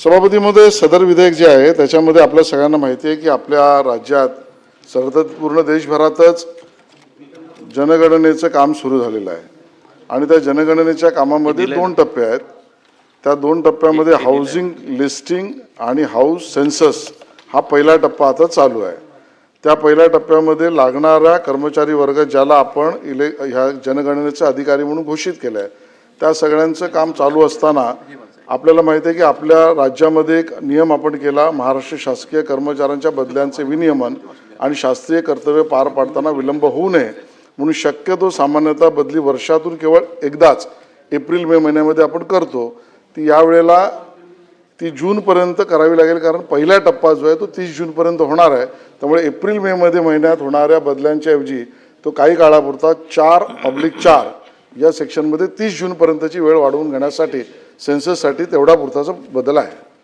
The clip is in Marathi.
सभापती महोदय, सदर विधेयक जे आहे त्याच्यामध्ये आपल्या सगळ्यांना माहिती आहे की आपल्या राज्यात सर्वत्र पूर्ण देशभरातच जनगणनेचं काम सुरू झालेलं आहे आणि त्या जनगणनेच्या कामामध्ये 2 टप्पे आहेत। त्या 2 टप्प्यामध्ये हाऊसिंग लिस्टिंग आणि हाऊस सेन्सस हा पहिला टप्पा आता चालू आहे। त्या पहिल्या टप्प्यामध्ये लागणारा कर्मचारी वर्ग ज्याला आपण ह्या जनगणनेचे अधिकारी म्हणून घोषित केलं आहे त्या सगळ्यांचं काम चालू असताना आपल्याला माहिती आहे की आपल्या राज्यामध्ये एक नियम आपण केला, महाराष्ट्र शासकीय कर्मचाऱ्यांच्या बदल्यांचे विनियमन आणि शास्त्रीय कर्तव्य पार पाडताना विलंब होऊ नये म्हणून शक्यतो सामान्यतः बदली वर्षातून केवळ एकदाच एप्रिल मे महिन्यामध्ये आपण करतो। ती यावेळेला ती जूनपर्यंत करावी लागेल, कारण पहिला टप्पा जो आहे तो 30 जूनपर्यंत होणार आहे। त्यामुळे एप्रिल मे महिन्यात होणाऱ्या बदल्यांच्या ऐवजी तो काही काळापुरता 4/4 या सेक्शनमध्ये 30 जूनपर्यंतची वेळ वाढवून घेण्यासाठी सेन्सससाठी तेवढा पुरताचा बदल आहे।